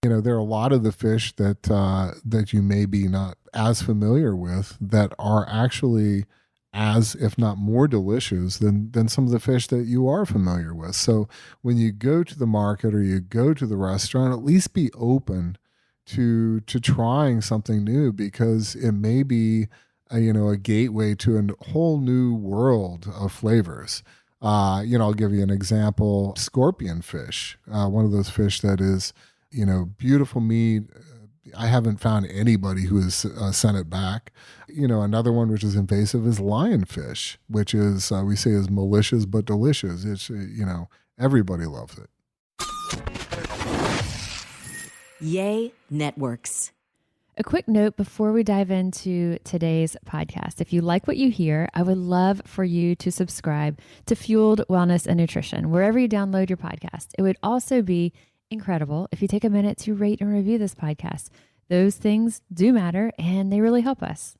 There are a lot of the fish that you may be not as familiar with that are actually as, if not more delicious than some of the fish that you are familiar with. So when you go to the market or you go to the restaurant, at least be open to trying something new, because it may be a gateway to a whole new world of flavors. I'll give you an example: scorpion fish, one of those fish that is beautiful meat. I haven't found anybody who has sent it back. Another one which is invasive is lionfish, which is we say is malicious but delicious. It's everybody loves it. Yay Networks. A quick note before we dive into today's podcast. If you like what you hear, I would love for you to subscribe to Fueled Wellness and Nutrition, wherever you download your podcast. It would also be incredible if you take a minute to rate and review this podcast. Those things do matter, and they really help us.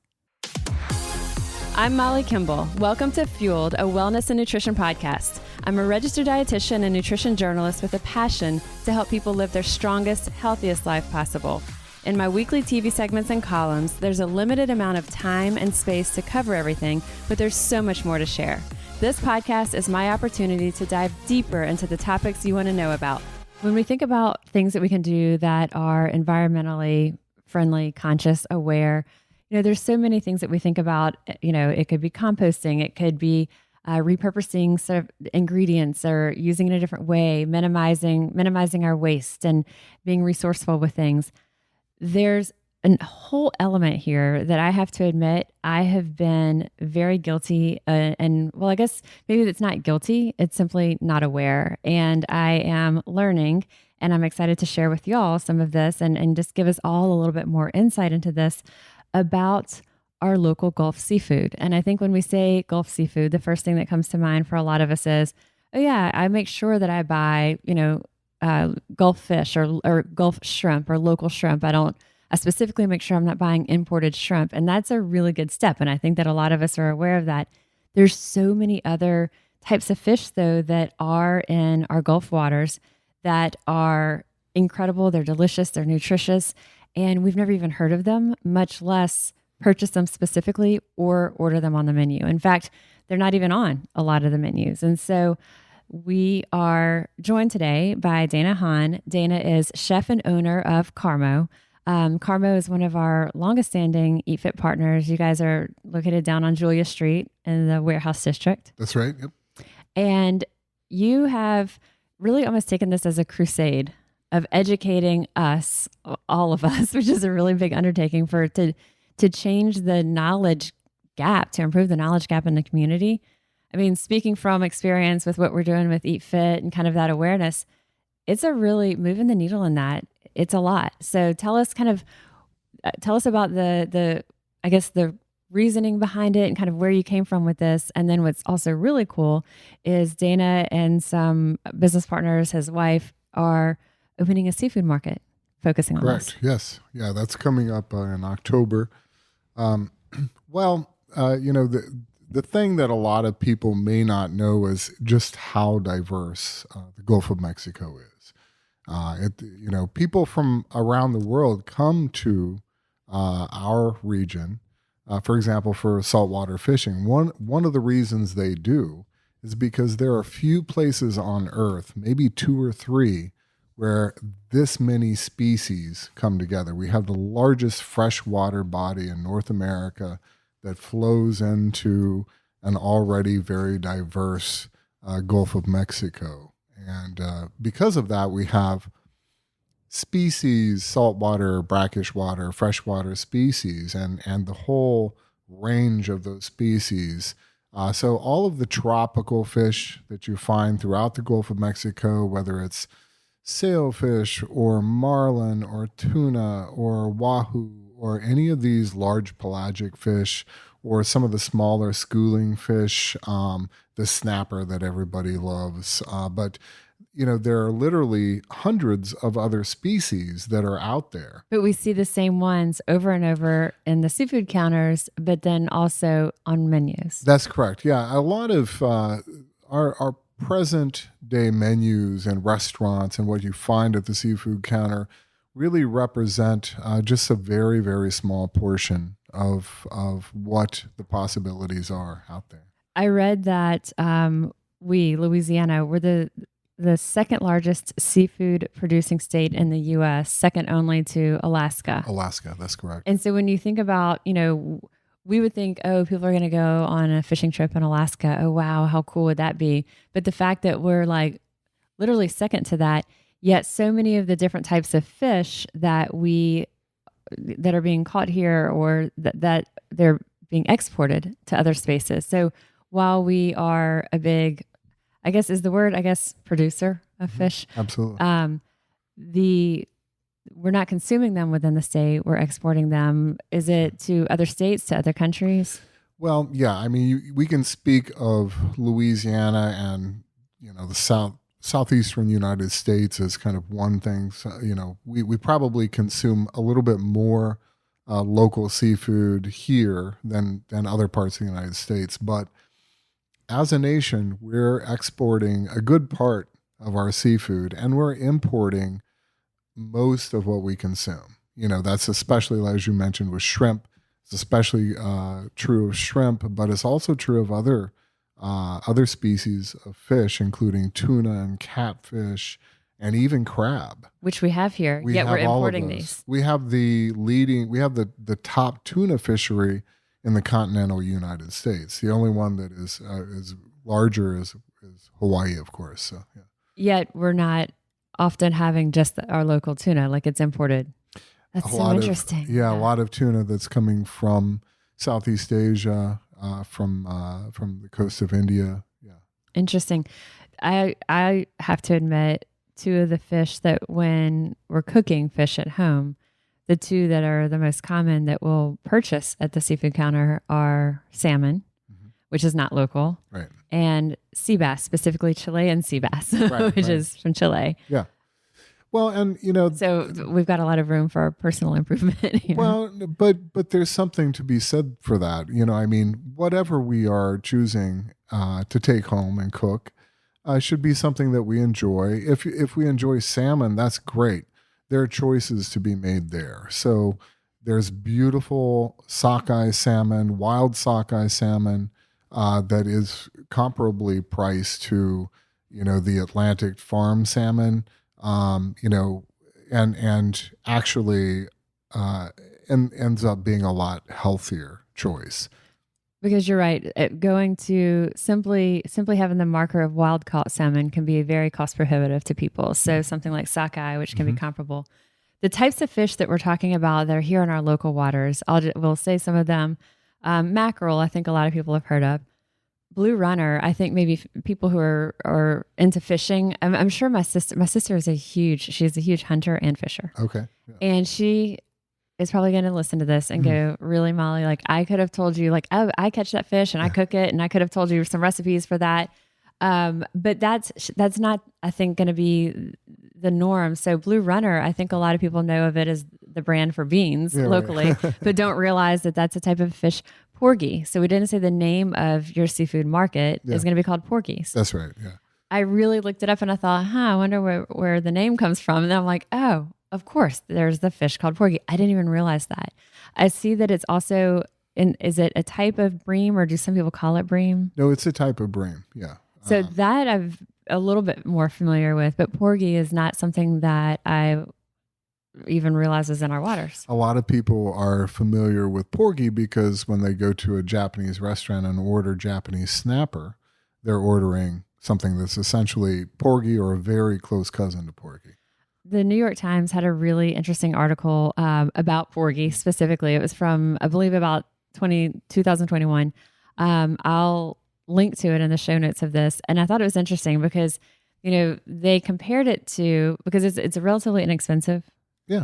I'm Molly Kimball. Welcome to Fueled, a wellness and nutrition podcast. I'm a registered dietitian and nutrition journalist with a passion to help people live their strongest, healthiest life possible. In my weekly TV segments and columns, there's a limited amount of time and space to cover everything, but there's so much more to share. This podcast is my opportunity to dive deeper into the topics you want to know about. When we think about things that we can do that are environmentally friendly, conscious, aware, there's so many things that we think about. It could be composting, it could be repurposing sort of ingredients or using it a different way, minimizing our waste and being resourceful with things. There's a whole element here that I have to admit I have been very guilty I guess maybe it's not guilty, it's simply not aware. And I am learning, and I'm excited to share with y'all some of this and just give us all a little bit more insight into this about our local Gulf seafood. And I think when we say Gulf seafood, the first thing that comes to mind for a lot of us is, oh yeah, I make sure that I buy, Gulf fish or Gulf shrimp or local shrimp. I specifically make sure I'm not buying imported shrimp. And that's a really good step. And I think that a lot of us are aware of that. There's so many other types of fish, though, that are in our Gulf waters that are incredible. They're delicious. They're nutritious. And we've never even heard of them, much less purchase them specifically or order them on the menu. In fact, they're not even on a lot of the menus. And so we are joined today by Dana Honn. Dana is chef and owner of Carmo. Carmo is one of our longest standing Eat Fit partners. You guys are located down on Julia Street in the Warehouse District. That's right. Yep. And you have really almost taken this as a crusade of educating us, all of us, which is a really big undertaking to change the knowledge gap, to improve the knowledge gap in the community. I mean, speaking from experience with what we're doing with Eat Fit and kind of that awareness, it's a really moving the needle in that. It's a lot. So tell us about the reasoning behind it and kind of where you came from with this. And then what's also really cool is Dana and some business partners, his wife, are opening a seafood market focusing on this. Correct. Yes. Yeah, that's coming up in October. The thing that a lot of people may not know is just how diverse the Gulf of Mexico is. People from around the world come to our region, for example, for saltwater fishing. One of the reasons they do is because there are few places on Earth, maybe 2 or 3, where this many species come together. We have the largest freshwater body in North America that flows into an already very diverse Gulf of Mexico. And because of that, we have species, saltwater, brackish water, freshwater species, and the whole range of those species. So all of the tropical fish that you find throughout the Gulf of Mexico, whether it's sailfish or marlin or tuna or wahoo or any of these large pelagic fish, or some of the smaller schooling fish, the snapper that everybody loves. But there are literally hundreds of other species that are out there. But we see the same ones over and over in the seafood counters, but then also on menus. That's correct. Yeah, a lot of our present day menus and restaurants and what you find at the seafood counter really represent just a very, very small portion of what the possibilities are out there. I read that Louisiana, we're the second largest seafood producing state in the U.S., second only to Alaska. Alaska, that's correct. And so when you think about, we would think, oh, people are going to go on a fishing trip in Alaska. Oh, wow, how cool would that be? But the fact that we're like literally second to that, yet so many of the different types of fish that are being caught here or that they're being exported to other spaces. So while we are a big, I guess is the word, producer of fish. Absolutely. We're not consuming them within the state. We're exporting them. Is it to other states, to other countries? Well, yeah. I mean, we can speak of Louisiana and the southeastern United States as kind of one thing. So, we probably consume a little bit more local seafood here than other parts of the United States. But as a nation, we're exporting a good part of our seafood, and we're importing most of what we consume. That's especially, as you mentioned, with shrimp. It's especially true of shrimp, but it's also true of other species of fish, including tuna and catfish, and even crab, which we have here. Yet we're importing these. We have the top tuna fishery in the continental United States. The only one that is larger is Hawaii, of course. So, yeah. Yet we're not often having just our local tuna, like it's imported. That's so interesting. A lot of tuna that's coming from Southeast Asia, from the coast of India. Yeah. Interesting. I have to admit, two of the fish that when we're cooking fish at home, the two that are the most common that we'll purchase at the seafood counter are salmon, which is not local, right, and sea bass, specifically Chilean sea bass, which is from Chile. Yeah. Well, and so we've got a lot of room for personal improvement here. Well, but there's something to be said for that. I mean, whatever we are choosing to take home and cook should be something that we enjoy. If we enjoy salmon, that's great. There are choices to be made there. So there's beautiful sockeye salmon, wild sockeye salmon that is comparably priced to the Atlantic farm salmon. And actually ends up being a lot healthier choice. Because you're right, going to simply having the marker of wild caught salmon can be very cost prohibitive to people. So something like sockeye, which can be comparable. The types of fish that we're talking about that are here in our local waters, we'll say some of them. Mackerel, I think a lot of people have heard of. Blue runner, I think maybe people who are into fishing. I'm sure my sister is she's a huge hunter and fisher. Okay. Yeah. And she is probably going to listen to this and go, really, Molly, like I could have told you, like, oh, I catch that fish and I cook it, and I could have told you some recipes for that. But that's not, I think, going to be the norm. So blue runner, I think a lot of people know of it as the brand for beans locally, right. But don't realize that that's a type of fish. Porgy. So we didn't say the name of your seafood market is going to be called Porgy's. That's right. Yeah. I really looked it up and I thought, I wonder where the name comes from. And then I'm like, oh, of course, there's the fish called Porgy. I didn't even realize that. I see that it's also is it a type of bream, or do some people call it bream? No, it's a type of bream. Yeah. So that I've a little bit more familiar with, but Porgy is not something that I even realizes in our waters. A lot of people are familiar with porgy because when they go to a Japanese restaurant and order Japanese snapper, they're ordering something that's essentially porgy or a very close cousin to porgy. The New York Times had a really interesting article about porgy specifically. It was from, I believe, about 2021. I'll link to it in the show notes of this. And I thought it was interesting because, they compared it to, because it's a relatively inexpensive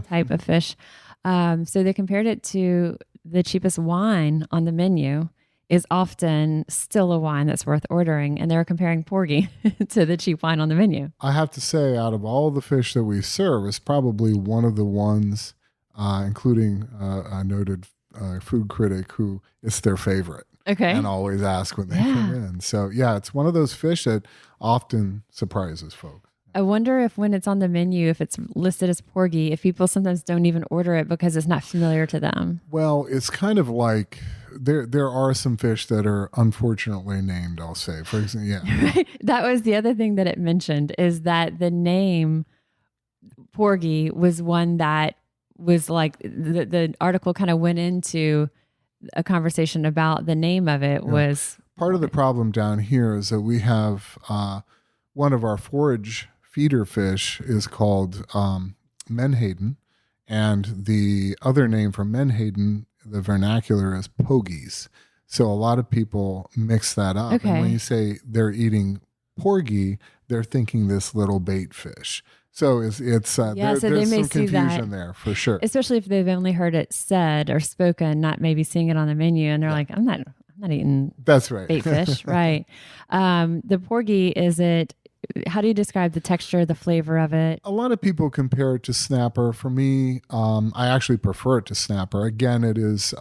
type of fish. So they compared it to the cheapest wine on the menu is often still a wine that's worth ordering. And they were comparing porgy to the cheap wine on the menu. I have to say, out of all the fish that we serve, it's probably one of the ones, including a noted food critic who it's their favorite. Okay. And always ask when they come in. So, it's one of those fish that often surprises folks. I wonder if when it's on the menu, if it's listed as porgy, if people sometimes don't even order it because it's not familiar to them. Well, it's kind of like there are some fish that are unfortunately named, I'll say. For example, yeah. That was the other thing that it mentioned, is that the name porgy was one that was like the article kind of went into a conversation about the name of it was. Part of the problem down here is that we have one of our forage feeder fish is called menhaden, and the other name for menhaden, the vernacular, is pogies. So a lot of people mix that up. Okay. And when you say they're eating porgy, they're thinking this little bait fish. So it's So there's they may some see confusion that, there for sure. especially if they've only heard it said or spoken, not maybe seeing it on the menu, and they're like, I'm not eating That's right. bait fish, right? The porgy, is it? How do you describe the texture, the flavor of it? A lot of people compare it to snapper. For me, I actually prefer it to snapper. Again, it is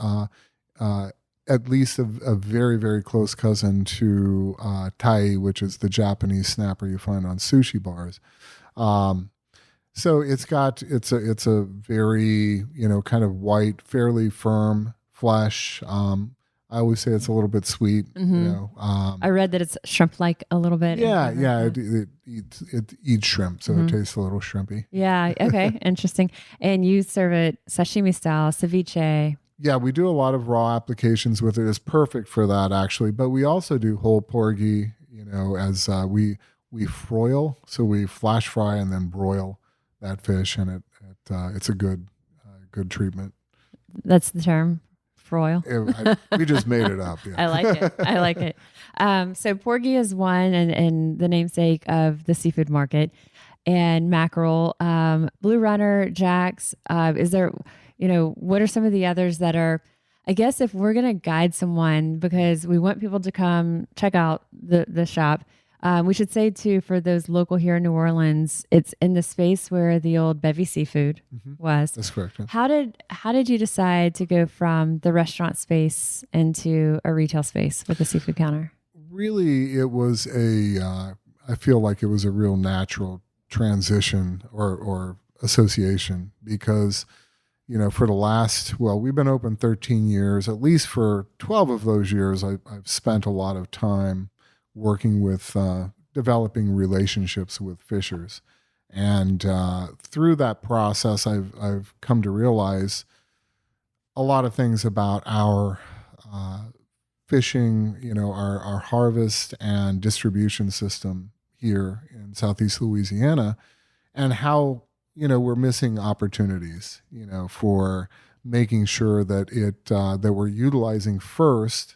at least a very, very close cousin to tai, which is the Japanese snapper you find on sushi bars. So it's a very, kind of white, fairly firm flesh. I always say it's a little bit sweet. I read that it's shrimp-like a little bit. Yeah. It eats shrimp, so it tastes a little shrimpy. Yeah. Okay. Interesting. And you serve it sashimi style, ceviche. Yeah, we do a lot of raw applications with it. It's perfect for that, actually. But we also do whole porgy, as we froil. So we flash fry and then broil that fish, and it's a good treatment. That's the term, froil. We just made it up. Yeah. I like it. So porgy is one, and the namesake of the seafood market, and mackerel, blue runner, jacks. Is there, what are some of the others that are, I guess if we're going to guide someone, because we want people to come check out the shop, we should say too, for those local here in New Orleans, it's in the space where the old Bevy Seafood was. That's correct. Yeah. How did you decide to go from the restaurant space into a retail space with the seafood counter? Really, it was I feel like it was a real natural transition or association, because, for the last, we've been open 13 years, at least for 12 of those years, I've spent a lot of time working with developing relationships with fishers. And through that process, I've come to realize a lot of things about our fishing, our harvest and distribution system here in Southeast Louisiana, and how, we're missing opportunities, for making sure that that we're utilizing first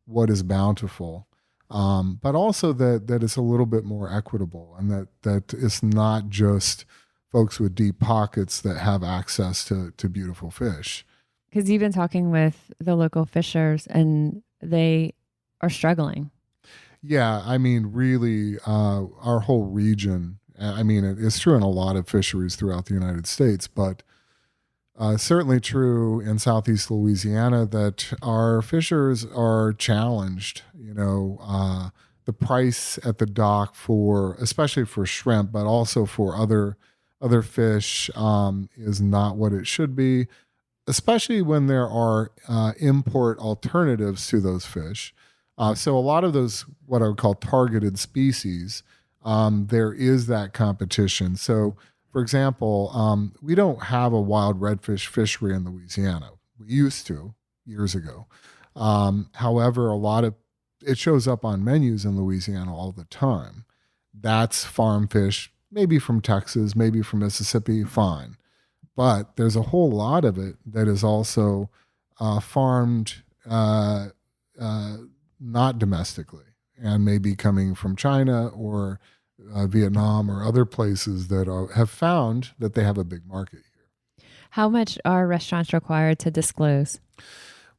what is bountiful, but also that it's a little bit more equitable, and that it's not just folks with deep pockets that have access to beautiful fish. Because you've been talking with the local fishers and they are struggling. Yeah, really, our whole region, it's true in a lot of fisheries throughout the United States, but certainly true in Southeast Louisiana, that our fishers are challenged. The price at the dock especially for shrimp, but also for other fish, is not what it should be, especially when there are import alternatives to those fish. So a lot of those, what I would call targeted species, there is that competition. So, for example, we don't have a wild redfish fishery in Louisiana. We used to years ago. However, it shows up on menus in Louisiana all the time. That's farm fish, maybe from Texas, maybe from Mississippi, fine. But there's a whole lot of it that is also farmed not domestically, and maybe coming from China or Vietnam or other places that have found that they have a big market here. How much are restaurants required to disclose?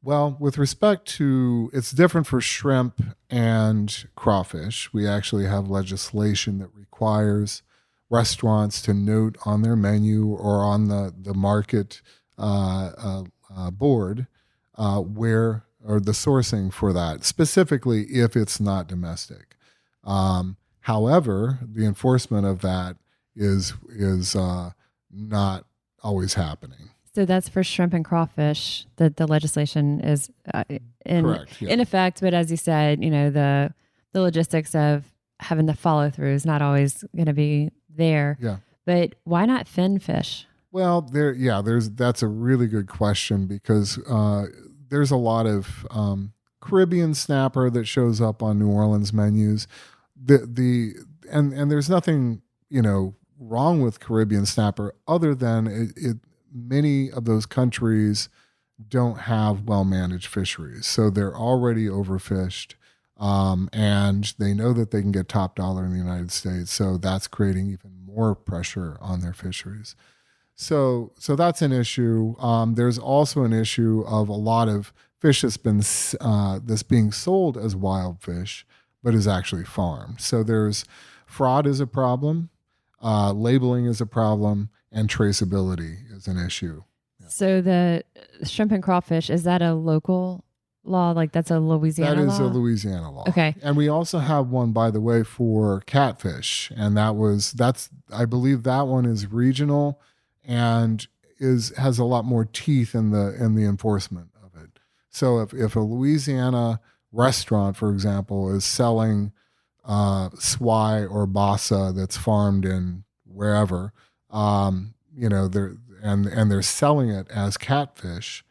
Well, with respect to, it's different for shrimp and crawfish. We actually have legislation that requires restaurants to note on their menu or on the market board where, or the sourcing for that, specifically if it's not domestic. However, the enforcement of that is not always happening. So that's for shrimp and crawfish that the legislation is Correct, yeah. in effect. But as you said, the logistics of having the follow through is not always going to be there. Yeah. But why not fin fish? Well, that's a really good question because there's a lot of Caribbean snapper that shows up on New Orleans menus. And there's nothing wrong with Caribbean snapper other than it many of those countries don't have well managed fisheries, so they're already overfished. And they know that they can get top dollar in the United States, so that's creating even more pressure on their fisheries. So that's an issue. There's also an issue of a lot of fish that's being sold as wild fish, but is actually farmed. So there's fraud is a problem, labeling is a problem, and traceability is an issue. Yeah. So the shrimp and crawfish, is that a local law? Like that's a Louisiana law? That is a Louisiana law. Okay. And we also have one, by the way, for catfish. And I believe that one is regional and has a lot more teeth in the enforcement of it. So if a Louisiana restaurant, for example, is selling swai or bassa that's farmed in wherever, they're selling it as catfish,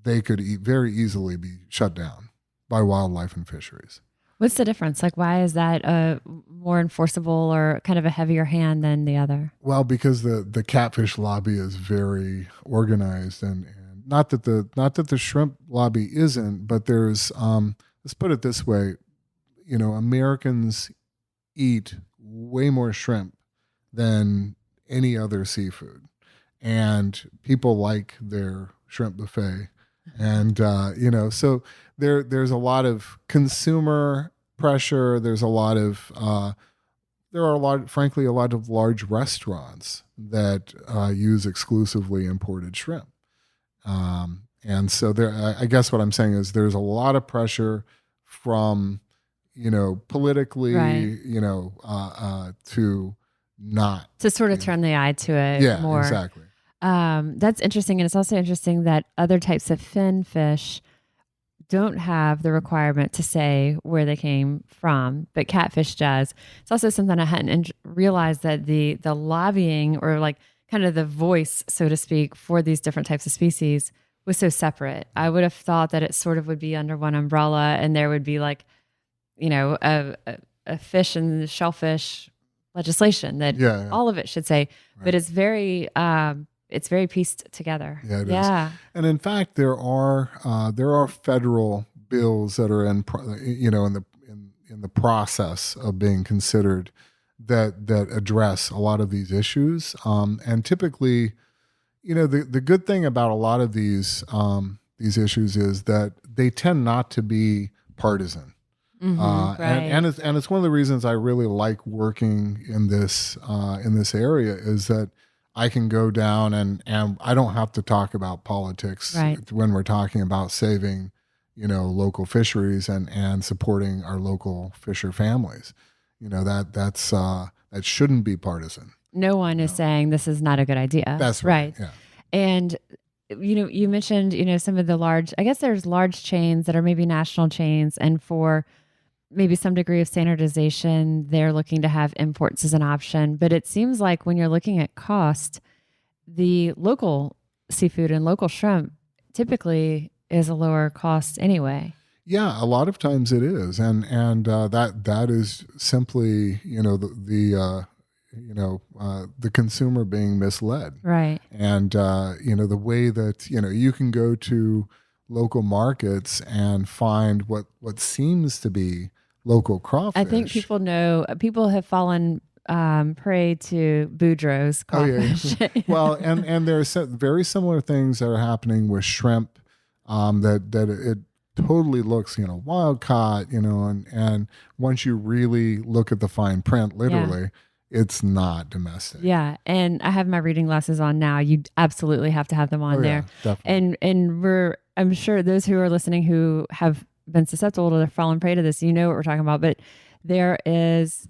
they could very easily be shut down by wildlife and fisheries. What's the difference? Like, why is that more enforceable or kind of a heavier hand than the other? Well, because the catfish lobby is very organized, and not that the shrimp lobby isn't, but there's let's put it this way, Americans eat way more shrimp than any other seafood, and people like their shrimp buffet. And so there's a lot of consumer pressure. There are frankly a lot of large restaurants that use exclusively imported shrimp. And so I guess what I'm saying is there's a lot of pressure from politically, right. To not to sort of turn the eye to it. Yeah, more. Exactly. That's interesting. And it's also interesting that other types of fin fish don't have the requirement to say where they came from, but catfish does. It's also something I hadn't realized, that the lobbying, or like kind of the voice, so to speak, for these different types of species was so separate. I would have thought that it sort of would be under one umbrella, and there would be like, a fish and shellfish legislation that all of it should say, right. But it's very pieced together. Yeah, it is. And in fact, there are federal bills that are in the process of being considered that address a lot of these issues. And typically, the good thing about a lot of these issues is that they tend not to be partisan. Mm-hmm, right. and it's one of the reasons I really like working in this area, is that I can go down and I don't have to talk about politics, right, when we're talking about saving, local fisheries and supporting our local fisher families. That shouldn't be partisan. No one is saying this is not a good idea. That's right. Yeah. And you mentioned, some of the large, I guess there's large chains that are maybe national chains, and for maybe some degree of standardization, they're looking to have imports as an option. But it seems like when you're looking at cost, the local seafood and local shrimp typically is a lower cost anyway. Yeah, a lot of times it is, and that is simply the consumer being misled, right? And the way that you can go to local markets and find what seems to be local crawfish. I think people have fallen prey to Boudreaux's crawfish. Oh, yeah. Well, and there are very similar things that are happening with shrimp, that it totally looks wild caught, and once you really look at the fine print, literally, it's not domestic. Yeah, and I have my reading glasses on now. You absolutely have to have them on there. Yeah, definitely. And I'm sure those who are listening who have been susceptible to fallen prey to this, what we're talking about. But there is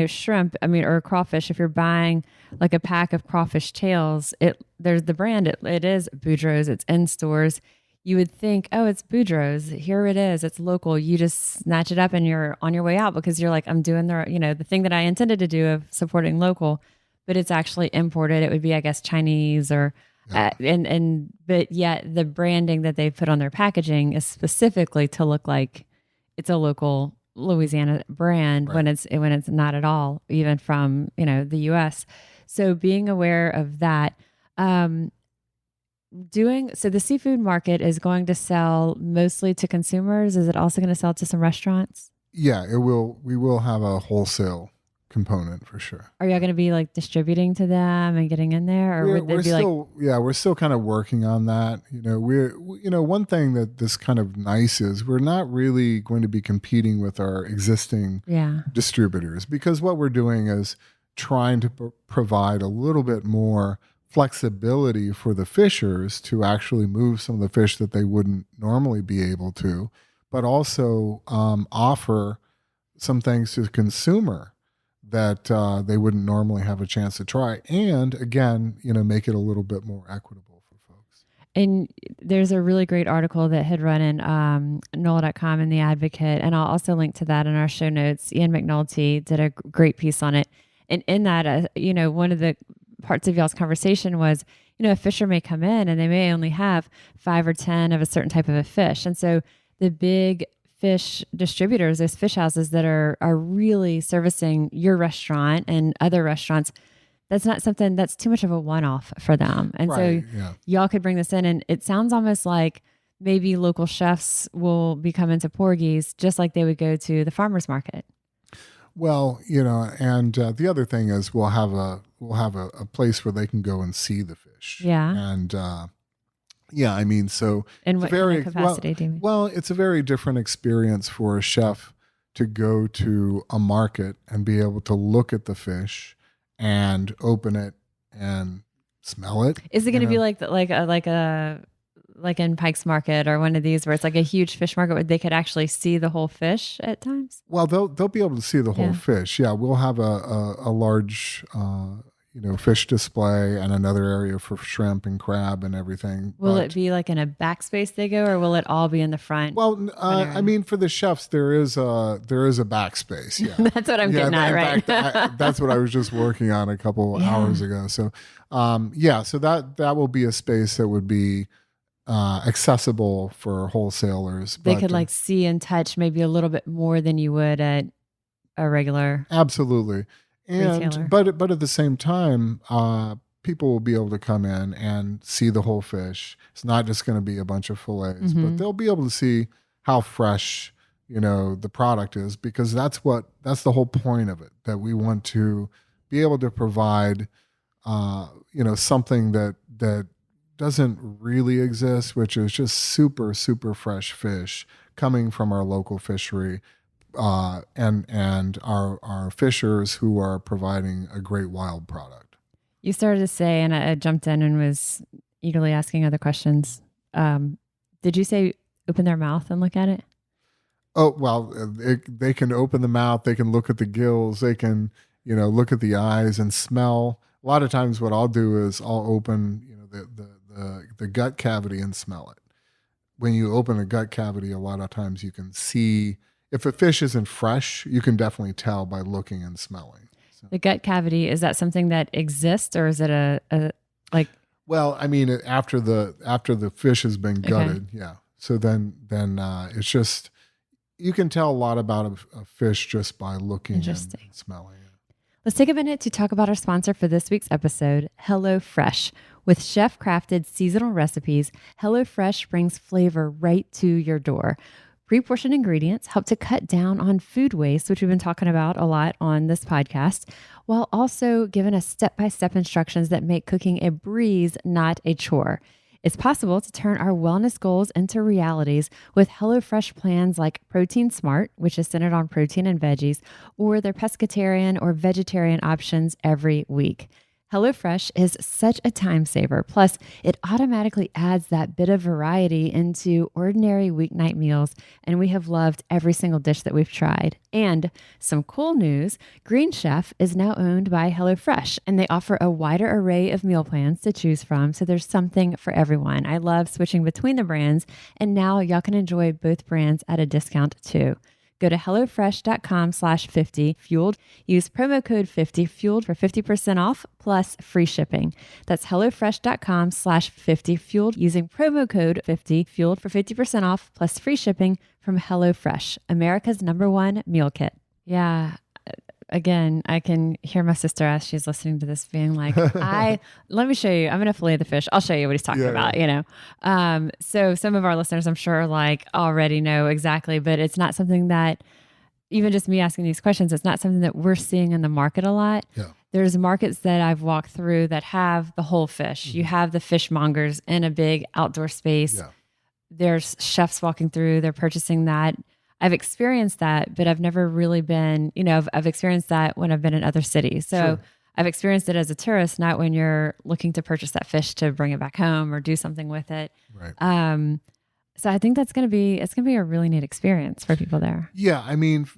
shrimp, or crawfish, if you're buying like a pack of crawfish tails, there's the brand, it is Boudreaux's, it's in stores. You would think, oh, it's Boudreaux's. Here it is. It's local. You just snatch it up and you're on your way out because you're like, I'm doing the thing that I intended to do of supporting local, but it's actually imported. It would be, I guess, Chinese or, but yet the branding that they put on their packaging is specifically to look like it's a local Louisiana brand, when it's not at all, even from, the US. So being aware of that, so the seafood market is going to sell mostly to consumers. Is it also going to sell to some restaurants? Yeah, it will. We will have a wholesale component for sure. Are y'all going to be like distributing to them and getting in there, or we're still kind of working on that. One thing that this kind of nice is we're not really going to be competing with our existing distributors, because what we're doing is trying to provide a little bit more flexibility for the fishers to actually move some of the fish that they wouldn't normally be able to, but also offer some things to the consumer that they wouldn't normally have a chance to try. And again, make it a little bit more equitable for folks. And there's a really great article that had run in NOLA.com in The Advocate, and I'll also link to that in our show notes. Ian McNulty did a great piece on it. And in that, one of the parts of y'all's conversation was, a fisher may come in and they may only have 5 or 10 of a certain type of a fish. And so the big fish distributors, those fish houses that are really servicing your restaurant and other restaurants, that's not something that's too much of a one-off for them. And y'all could bring this in, and it sounds almost like maybe local chefs will be coming to Porgy's just like they would go to the farmer's market. Well, and the other thing is we'll have a place where they can go and see the fish. Yeah. And so in what kind of capacity do you mean? Well, it's a very different experience for a chef to go to a market and be able to look at the fish and open it and smell it. Is it going to be like in Pike's Market or one of these where it's like a huge fish market where they could actually see the whole fish at times? Well, they'll be able to see the whole fish. Yeah, we'll have a large fish display and another area for shrimp and crab and everything. Will it be like in a backspace they go, or will it all be in the front? Well, for the chefs, there is a backspace. Yeah, that's what I'm getting at, right? Fact, that's what I was just working on a couple hours ago. So, so that will be a space that would be accessible for wholesalers. They could see and touch maybe a little bit more than you would at a regular. Absolutely. Retailer. But at the same time, people will be able to come in and see the whole fish. It's not just going to be a bunch of fillets, but they'll be able to see how fresh, the product is, because that's the whole point of it, that we want to be able to provide, something that doesn't really exist, which is just super, super fresh fish coming from our local fishery, and our fishers who are providing a great wild product. You started to say, and I jumped in and was eagerly asking other questions. Did you say open their mouth and look at it? Oh, well, they can open the mouth, they can look at the gills, they can, look at the eyes and smell. A lot of times what I'll do is I'll open, the gut cavity and smell it. When you open a gut cavity, a lot of times you can see, if a fish isn't fresh, you can definitely tell by looking and smelling. So. The gut cavity, is that something that exists, or is it a like? Well, after the fish has been gutted, yeah. So then it's just, you can tell a lot about a fish just by looking and smelling. Let's take a minute to talk about our sponsor for this week's episode, HelloFresh. With chef-crafted seasonal recipes, HelloFresh brings flavor right to your door. Pre-portioned ingredients help to cut down on food waste, which we've been talking about a lot on this podcast, while also giving us step-by-step instructions that make cooking a breeze, not a chore. It's possible to turn our wellness goals into realities with HelloFresh plans like Protein Smart, which is centered on protein and veggies, or their pescatarian or vegetarian options every week. HelloFresh is such a time saver. Plus, it automatically adds that bit of variety into ordinary weeknight meals, and we have loved every single dish that we've tried. And some cool news, Green Chef is now owned by HelloFresh, and they offer a wider array of meal plans to choose from, so there's something for everyone. I love switching between the brands, and now y'all can enjoy both brands at a discount too. Go to HelloFresh.com/50Fueled. Use promo code 50Fueled for 50% off plus free shipping. That's HelloFresh.com/50Fueled using promo code 50Fueled for 50% off plus free shipping from HelloFresh, America's #1 meal kit. Yeah. Again, I can hear my sister as she's listening to this being like, let me show you. I'm going to fillet the fish. I'll show you what he's talking about, you know? So some of our listeners, I'm sure, like already know exactly, but it's not something that even just me asking these questions, it's not something that we're seeing in the market a lot. Yeah. There's markets that I've walked through that have the whole fish. You have the fishmongers in a big outdoor space. Yeah. There's chefs walking through, they're purchasing that. I've experienced that, but I've never really been, I've experienced that when I've been in other cities. So Sure. I've experienced it as a tourist, not when you're looking to purchase that fish to bring it back home or do something with it. Right. So I think it's going to be a really neat experience for people there. Yeah. I mean,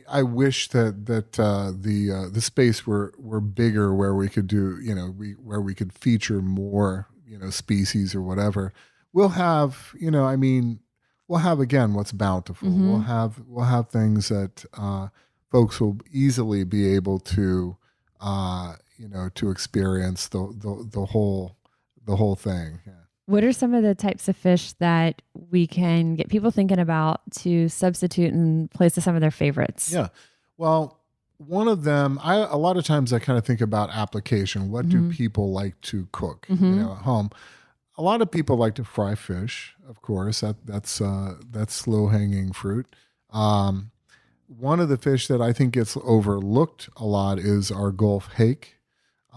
I wish that the space were bigger where we could do, where we could feature more, species or whatever. We'll have, we'll have, again, what's bountiful. Mm-hmm. We'll have things that folks will easily be able to to experience the whole thing. Yeah. What are some of the types of fish that we can get people thinking about to substitute in place of some of their favorites? Yeah. Well, one of them, a lot of times I kind of think about application. What do people like to cook, at home? A lot of people like to fry fish, of course. That's slow hanging fruit. One of the fish that I think gets overlooked a lot is our Gulf hake.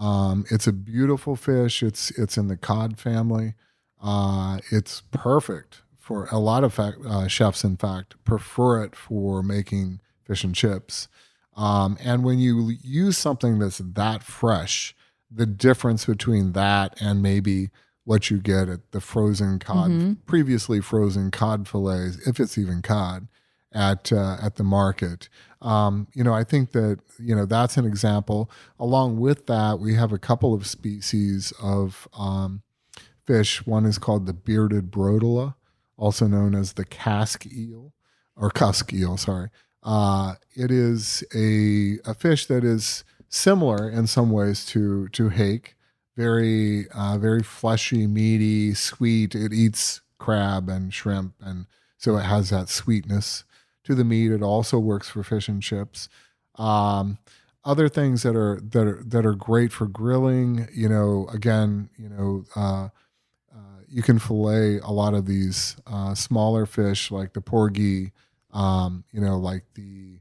It's a beautiful fish. It's in the cod family. It's perfect for a lot of chefs. In fact, prefer it for making fish and chips. And when you use something that's that fresh, the difference between that and maybe what you get at the frozen cod, previously frozen cod fillets, if it's even cod, at the market. I think that, that's an example. Along with that, we have a couple of species of fish. One is called the bearded brotula, also known as the cusk eel. Sorry. It is a fish that is similar in some ways to hake. Very fleshy, meaty, sweet. It eats crab and shrimp, and so it has that sweetness to the meat. It also works for fish and chips. Other things that are great for grilling. You can fillet a lot of these smaller fish like the porgy, like the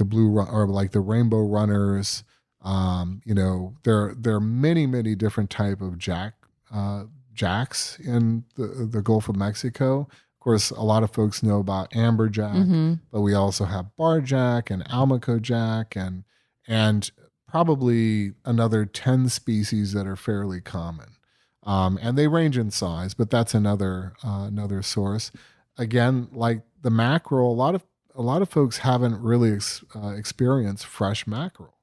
blue or like the rainbow runners. There are many different type of jacks in the Gulf of Mexico. Of course, a lot of folks know about amberjack, but we also have barjack and almaco jack and probably another 10 species that are fairly common. And they range in size, but that's another source. Again, like the mackerel, a lot of folks haven't really experienced fresh mackerel.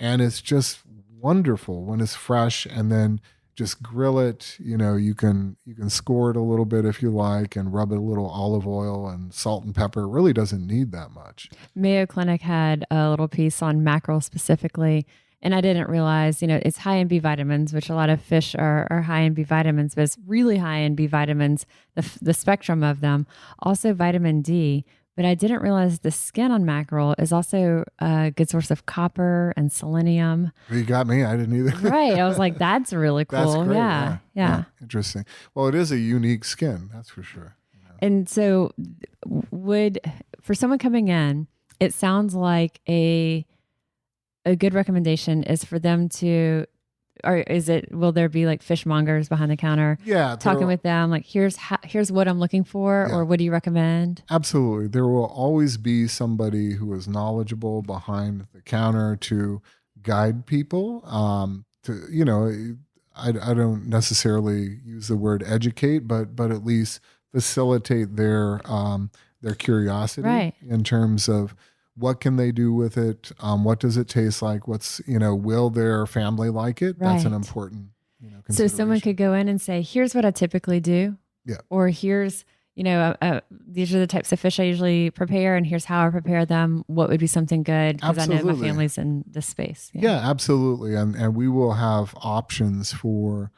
And it's just wonderful when it's fresh, and then just grill it. You can score it a little bit if you like, and rub it a little olive oil and salt and pepper. It really doesn't need that much. Mayo Clinic had a little piece on mackerel specifically, and I didn't realize, it's high in B vitamins, which a lot of fish are high in B vitamins, but it's really high in B vitamins, the spectrum of them. Also vitamin D. But I didn't realize the skin on mackerel is also a good source of copper and selenium. You got me. I didn't either. Right. I was like, that's really cool. That's great. Yeah. Interesting. Well, it is a unique skin, that's for sure. And so for someone coming in, it sounds like a good recommendation is for them to, or will there be like fishmongers behind the counter? Yeah. Talking with them, like, here's what I'm looking for, or what do you recommend? Absolutely. There will always be somebody who is knowledgeable behind the counter to guide people to, I don't necessarily use the word educate, but at least facilitate their curiosity Right. in terms of what can they do with it, what does it taste like, what's, will their family like it? That's an Right. important, So someone could consideration. go in and say, here's what I typically do. Yeah. Or here's, these are the types of fish I usually prepare, and here's how I prepare them. What would be something good? Because I know my Absolutely. family's in this space. Yeah, absolutely. And we will have options for,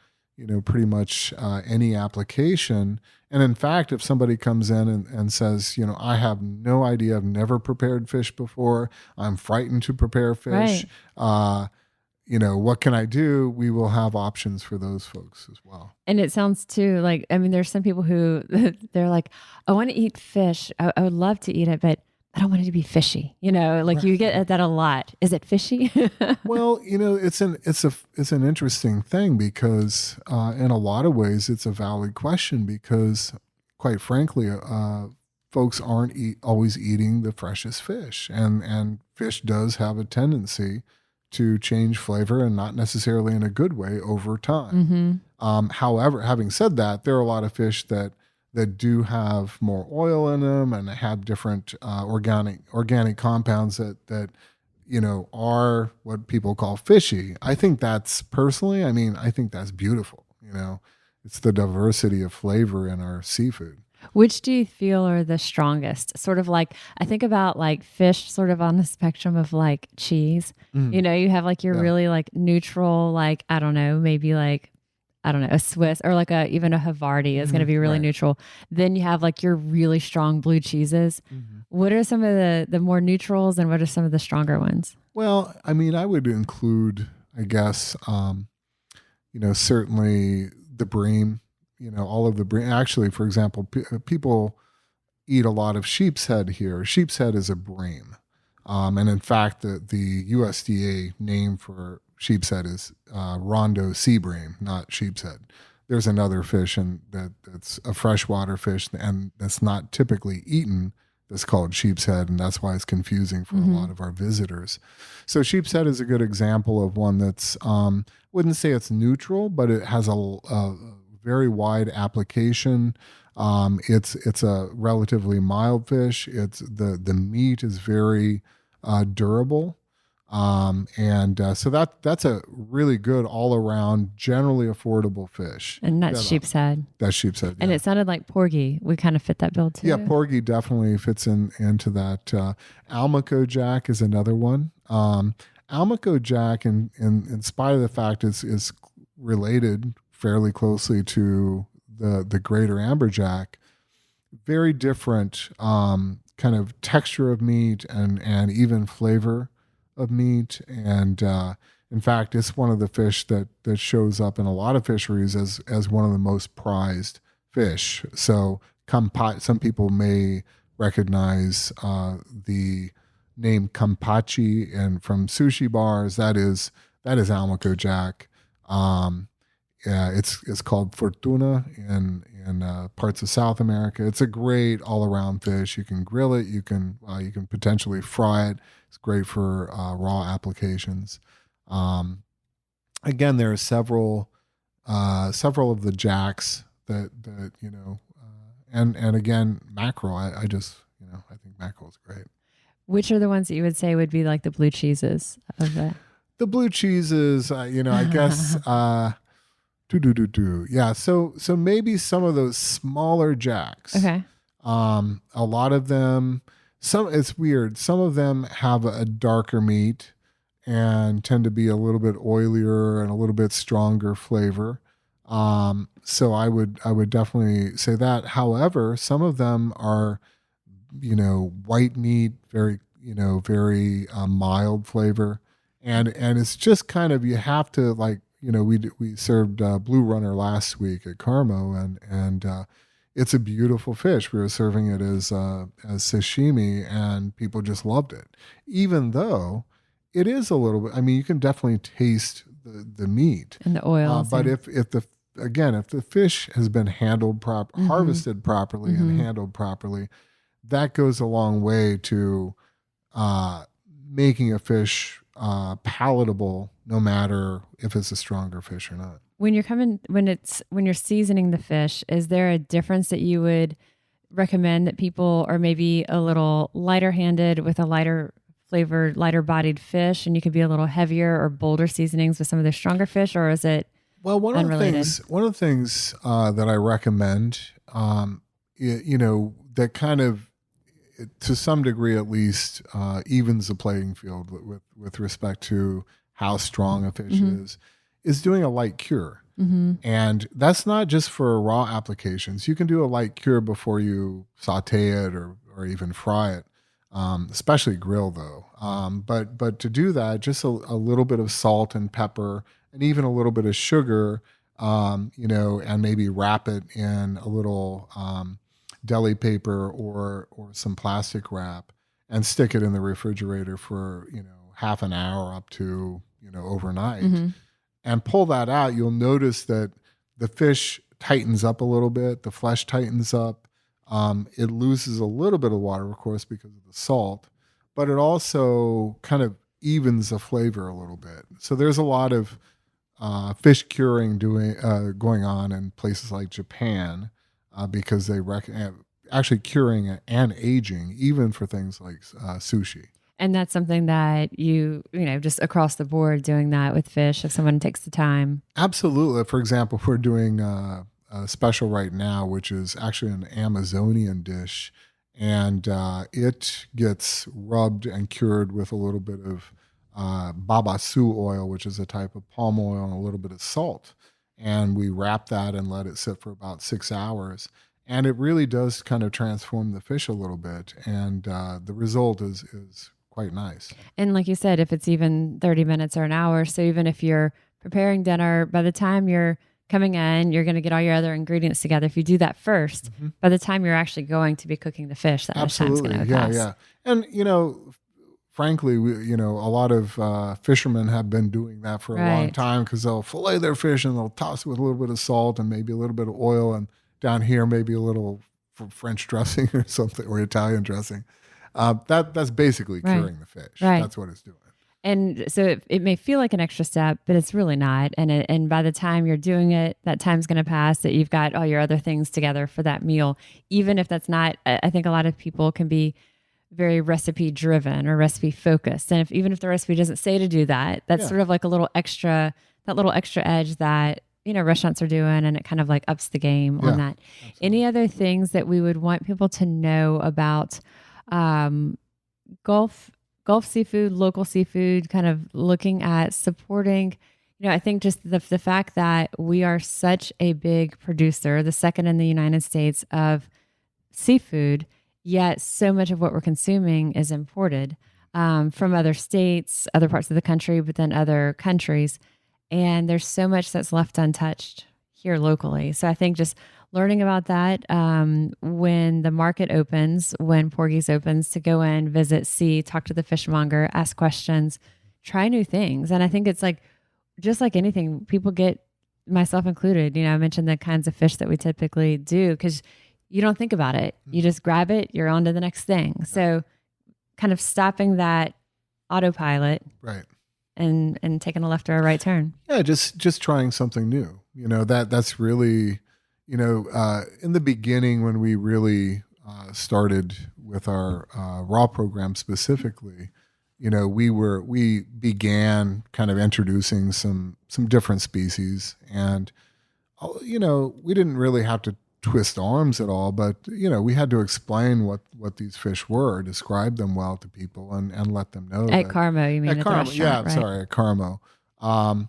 pretty much any application. And in fact, if somebody comes in and says, I have no idea, I've never prepared fish before, I'm frightened to prepare fish, Right. What can I do? We will have options for those folks as well. And it sounds too like, I mean, there's some people who they're like, I want to eat fish. I would love to eat it, but I don't want it to be fishy. Like you get that a lot. Is it fishy? Well, it's an interesting thing because in a lot of ways it's a valid question because, quite frankly, folks aren't always eating the freshest fish, and fish does have a tendency to change flavor and not necessarily in a good way over time. However, having said that, there are a lot of fish that do have more oil in them and have different organic compounds that are what people call fishy. I think that's personally, I think that's beautiful. It's the diversity of flavor in our seafood. Which do you feel are the strongest? Sort of like, I think about like fish sort of on the spectrum of like cheese. You have like your really like neutral, like, I don't know, maybe like, I don't know, a Swiss or like even a Havarti is going to be really Right. neutral. Then you have like your really strong blue cheeses. What are some of the more neutrals and what are some of the stronger ones? Well, I would include, I guess, certainly the bream, all of the bream. Actually, for example, people eat a lot of sheep's head here. Sheep's head is a bream. And in fact, the USDA name for sheep's head is Rondo sea bream, not sheep's head. There's another fish that's a freshwater fish and that's not typically eaten that's called sheep's head, and that's why it's confusing for a lot of our visitors. So sheep's head is a good example of one that's, wouldn't say it's neutral, but it has a very wide application. It's a relatively mild fish. It's the meat is very durable, so that's a really good all around, generally affordable fish. And that's sheep's head. That's sheep's head. And Yeah. it sounded like Porgy. We kind of fit that bill too. Yeah, Porgy definitely fits into that. Almaco Jack is another one. Almaco Jack, in spite of the fact is related fairly closely to the greater amberjack, very different kind of texture of meat and even flavor of meat. And in fact, it's one of the fish that shows up in a lot of fisheries as one of the most prized fish. So some people may recognize the name kampachi and from sushi bars. That is Almaco Jack. It's called Fortuna in parts of South America. It's a great all around fish. You can grill it. You can potentially fry it. It's great for raw applications. Again, there are several of the jacks that and again mackerel. I think mackerel is great. Which are the ones that you would say would be like the blue cheeses of it? The blue cheeses, I guess. Yeah. So maybe some of those smaller jacks. Okay. A lot of them. It's weird. Some of them have a darker meat and tend to be a little bit oilier and a little bit stronger flavor. So I would definitely say that. However, some of them are, white meat, very mild flavor, and it's just kind of, you have to like, we served Blue Runner last week at Carmo, and it's a beautiful fish. We were serving it as sashimi, and people just loved it, even though it is a little bit. You can definitely taste the meat And the oil. but if the fish has been handled harvested properly and handled properly, that goes a long way to making a fish palatable, no matter if it's a stronger fish or not. When you're seasoning the fish, is there a difference that you would recommend that people are maybe a little lighter handed with a lighter flavored, lighter bodied fish, and you could be a little heavier or bolder seasonings with some of the stronger fish, or is it Well, unrelated? One of the things that I recommend, that kind of, to some degree at least, evens the playing field with respect to how strong a fish is doing a light cure. And that's not just for raw applications. You can do a light cure before you saute it or even fry it, especially grill though. But to do that, just a little bit of salt and pepper and even a little bit of sugar, and maybe wrap it in a little deli paper or some plastic wrap and stick it in the refrigerator for, half an hour up to, overnight. And pull that out, you'll notice that the fish tightens up a little bit. The flesh tightens up. It loses a little bit of water, of course, because of the salt, but it also kind of evens the flavor a little bit. So there's a lot of fish curing going on in places like Japan because they actually curing and aging, even for things like sushi. And that's something that just across the board doing that with fish if someone takes the time. Absolutely. For example, we're doing a special right now, which is actually an Amazonian dish, and it gets rubbed and cured with a little bit of babasu oil, which is a type of palm oil, and a little bit of salt. And we wrap that and let it sit for about 6 hours. And it really does kind of transform the fish a little bit. And the result is quite nice. And like you said, if it's even 30 minutes or an hour, so even if you're preparing dinner, by the time you're coming in, you're going to get all your other ingredients together. If you do that first, by the time you're actually going to be cooking the fish, that much time's going to pass. Yeah. And, frankly, a lot of fishermen have been doing that for a long time because they'll fillet their fish and they'll toss it with a little bit of salt and maybe a little bit of oil, and down here maybe a little French dressing or something, or Italian dressing. That's basically curing the fish. That's what it's doing. And so it may feel like an extra step, but it's really not. And by the time you're doing it, that time's going to pass, that you've got all your other things together for that meal. Even if that's not, I think a lot of people can be very recipe driven or recipe focused. And even if the recipe doesn't say to do that, that's sort of like that little extra edge that, restaurants are doing, and it kind of like ups the game on that. Absolutely. Any other things that we would want people to know about Gulf seafood, local seafood, kind of looking at supporting, I think just the fact that we are such a big producer, the second in the United States of seafood, yet so much of what we're consuming is imported from other states, other parts of the country, but then other countries. And there's so much that's left untouched here locally. So I think just learning about that when the market opens, when Porgy's opens, to go in, visit, see, talk to the fishmonger, ask questions, try new things. And I think it's like, just like anything, people get, myself included, I mentioned the kinds of fish that we typically do because you don't think about it. You just grab it, you're on to the next thing. So kind of stopping that autopilot. Right. And taking a left or a right turn. Yeah, just trying something new. That's really, in the beginning when we really started with our raw program specifically, we began kind of introducing some different species, and we didn't really have to twist arms at all, but we had to explain what these fish were, describe them well to people, and let them know. At Carmo, you mean? At Carmo, at Carmo.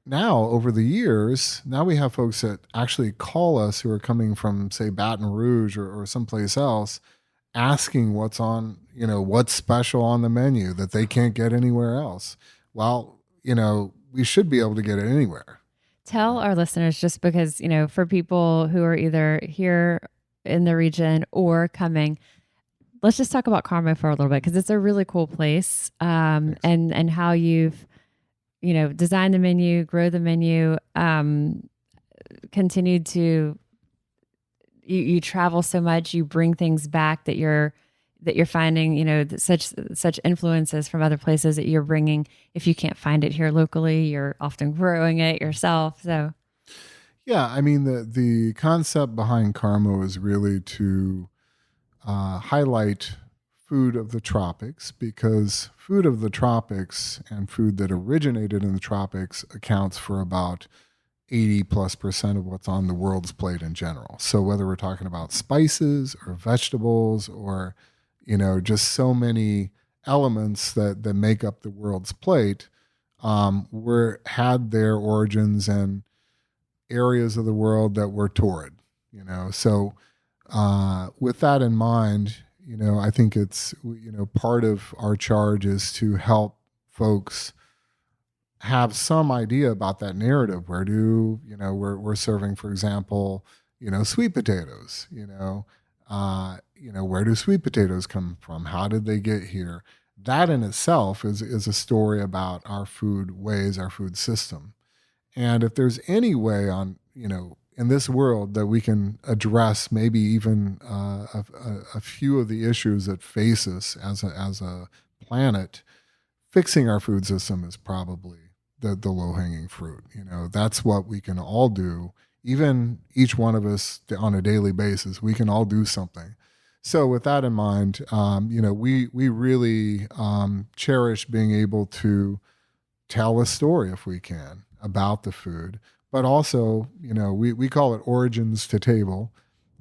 Now, over the years, now we have folks that actually call us who are coming from, say, Baton Rouge or someplace else, asking what's special on the menu that they can't get anywhere else. Well, we should be able to get it anywhere. Tell our listeners, just because, for people who are either here in the region or coming, let's just talk about Carmo for a little bit, because it's a really cool place, and how you've, designed the menu, grow the menu, continued to, you travel so much, you bring things back that you're that you're finding, such influences from other places that you're bringing. If you can't find it here locally, you're often growing it yourself. So Yeah, I mean, the concept behind Carmo is really to highlight food of the tropics, because food of the tropics and food that originated in the tropics accounts for about 80+% of what's on the world's plate in general. So whether we're talking about spices or vegetables or, just so many elements that make up the world's plate, had their origins in areas of the world that were torrid, So with that in mind, I think it's, part of our charge is to help folks have some idea about that narrative. Where do, we're serving, for example, sweet potatoes, where do sweet potatoes come from? How did they get here? That in itself is a story about our food ways, our food system. And if there's any way on, in this world that we can address maybe even a few of the issues that face us as a planet, fixing our food system is probably the low-hanging fruit. That's what we can all do. Even each one of us on a daily basis, we can all do something. So with that in mind, we really cherish being able to tell a story, if we can, about the food. But also, we call it origins to table.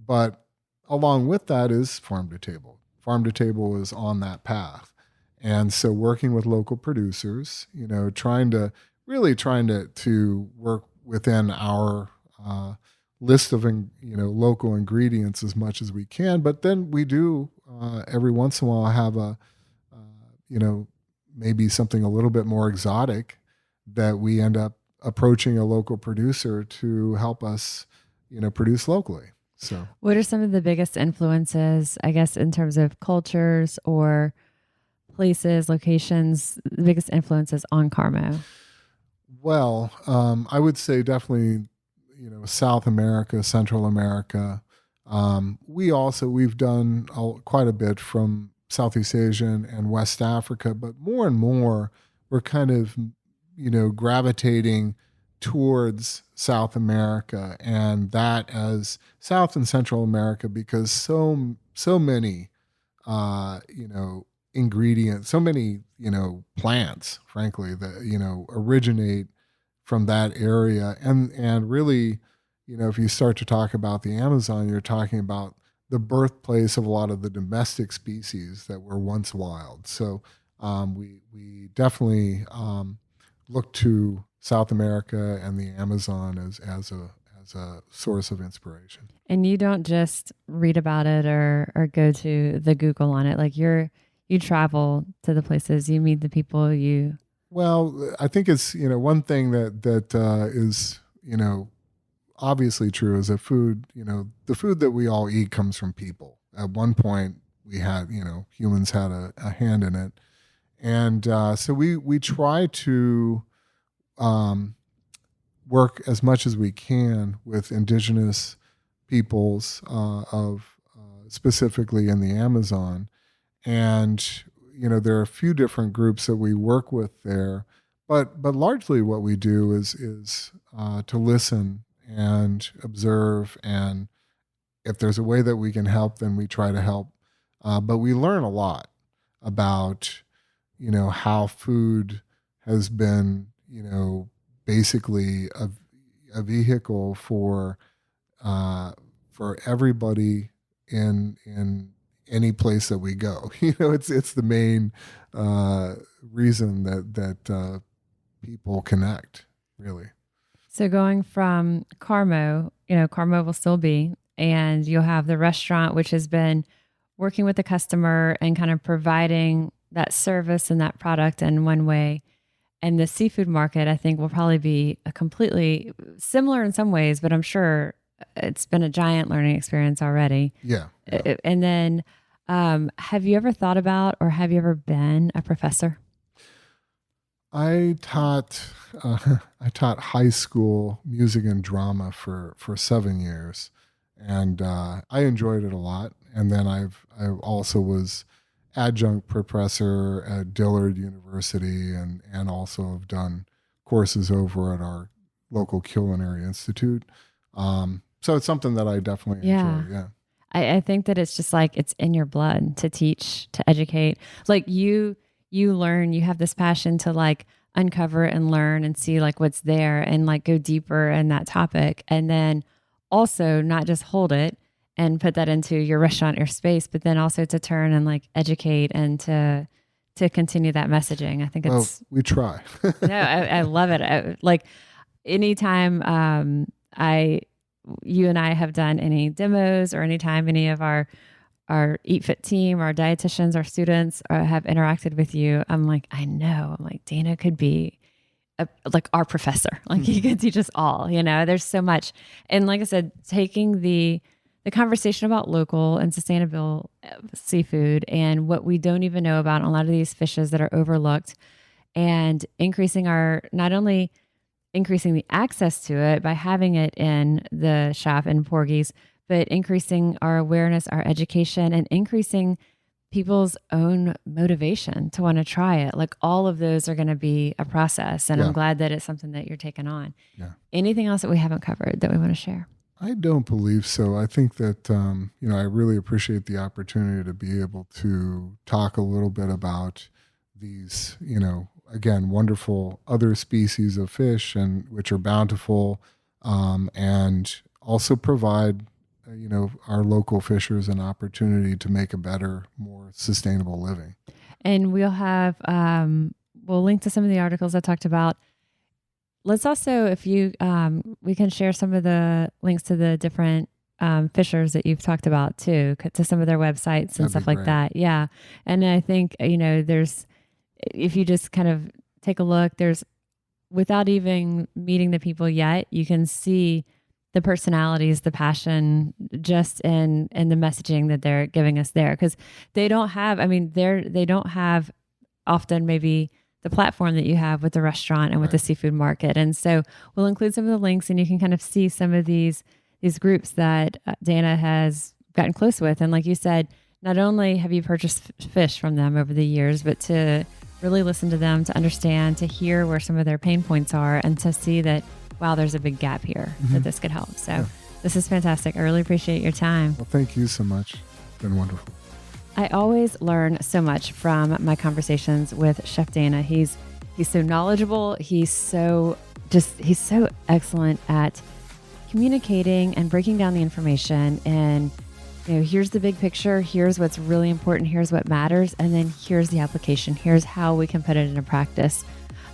But along with that is farm to table. Farm to table is on that path. And so working with local producers, trying to work within our list of, local ingredients as much as we can. But then we do every once in a while have maybe something a little bit more exotic that we end up approaching a local producer to help us, produce locally. So what are some of the biggest influences, I guess, in terms of cultures or places, locations, the biggest influences on Carmo? Well, I would say definitely, South America, Central America. We've done quite a bit from Southeast Asia and West Africa, but more and more we're kind of, gravitating towards South America, and that as South and Central America, because so many, ingredients, so many, plants, frankly, that, originate from that area. And really, if you start to talk about the Amazon, you're talking about the birthplace of a lot of the domestic species that were once wild. So we definitely look to South America and the Amazon as a source of inspiration. And you don't just read about it or go to the Google on it. Like you travel to the places, you meet the people, you. Well, I think it's, one thing that is, obviously true is that food, the food that we all eat comes from people. At one point we had, humans had a hand in it. And so we try to work as much as we can with indigenous peoples of specifically in the Amazon. And, there are a few different groups that we work with there. But largely what we do is to listen and observe. And if there's a way that we can help, then we try to help. But we learn a lot about, how food has been, basically a vehicle for everybody in any place that we go. It's the main reason that people connect, really. So going from Carmo, Carmo will still be, and you'll have the restaurant, which has been working with the customer and kind of providing that service and that product in one way. And the seafood market, I think, will probably be a completely similar in some ways, but I'm sure it's been a giant learning experience already. Yeah. And then have you ever thought about, or have you ever been a professor? I taught high school music and drama for 7 years, and I enjoyed it a lot. And then I also was adjunct professor at Dillard University, and also have done courses over at our local culinary institute. So it's something that I definitely enjoy. Yeah. I think that it's just like it's in your blood to teach, to educate. Like you learn, you have this passion to like uncover and learn and see like what's there and like go deeper in that topic. And then also not just hold it and put that into your restaurant or space, but then also to turn and like educate and to continue that messaging. I think it's, we try. no, I love it. Like anytime, you and I have done any demos or anytime any of our Eat Fit team, our dietitians, our students have interacted with you, I'm like, Dana could be like our professor. Like he could teach us all, there's so much. And like I said, taking the conversation about local and sustainable seafood and what we don't even know about a lot of these fishes that are overlooked, and not only increasing the access to it by having it in the shop in Porgy's, but increasing our awareness, our education, and increasing people's own motivation to want to try it. Like all of those are going to be a process. And I'm glad that it's something that you're taking on. Yeah. Anything else that we haven't covered that we want to share? I don't believe so. I think that, I really appreciate the opportunity to be able to talk a little bit about these, again, wonderful other species of fish, and which are bountiful, and also provide, our local fishers an opportunity to make a better, more sustainable living. And we'll have, we'll link to some of the articles I talked about. Let's also, if you, we can share some of the links to the different fishers that you've talked about too, to some of their websites and stuff like that. Yeah. And I think, if you just kind of take a look, without even meeting the people yet, you can see the personalities, the passion, just in the messaging that they're giving us there. Because they don't have, they don't have often maybe the platform that you have with the restaurant and with the seafood market. And so we'll include some of the links, and you can kind of see some of these groups that Dana has gotten close with. And like you said, not only have you purchased fish from them over the years, but to really listen to them, to understand, to hear where some of their pain points are, and to see that, wow, there's a big gap here that this could help. So this is fantastic. I really appreciate your time. Well, thank you so much. It's been wonderful. I always learn so much from my conversations with Chef Dana. He's so knowledgeable. He's so excellent at communicating and breaking down the information. And here's the big picture. Here's what's really important. Here's what matters. And then here's the application. Here's how we can put it into practice.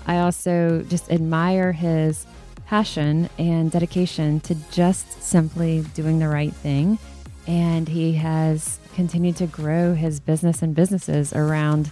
I also just admire his passion and dedication to just simply doing the right thing. And he has continued to grow his business and businesses around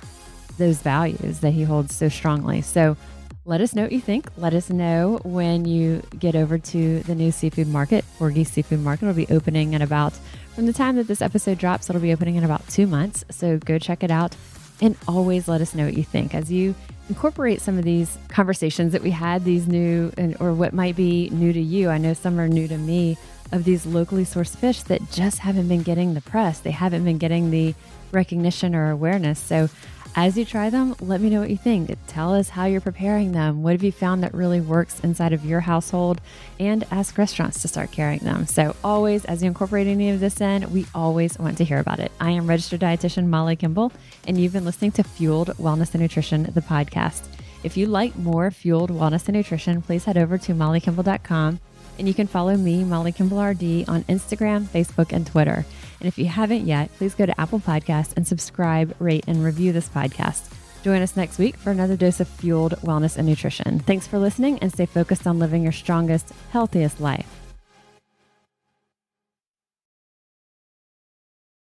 those values that he holds so strongly. So let us know what you think. Let us know when you get over to the new seafood market. Porgy Seafood Market will be opening from the time that this episode drops, it'll be opening in about 2 months. So go check it out, and always let us know what you think as you incorporate some of these conversations that we had, these new or what might be new to you. I know some are new to me, of these locally sourced fish that just haven't been getting the press. They haven't been getting the recognition or awareness. So as you try them, let me know what you think. Tell us how you're preparing them. What have you found that really works inside of your household? And ask restaurants to start carrying them. So always, as you incorporate any of this in, we always want to hear about it. I am registered dietitian Molly Kimball, and you've been listening to Fueled Wellness and Nutrition, the podcast. If you like more Fueled Wellness and Nutrition, please head over to mollykimball.com. And you can follow me, Molly Kimball RD, on Instagram, Facebook, and Twitter. And if you haven't yet, please go to Apple Podcasts and subscribe, rate, and review this podcast. Join us next week for another dose of Fueled Wellness and Nutrition. Thanks for listening, and stay focused on living your strongest, healthiest life.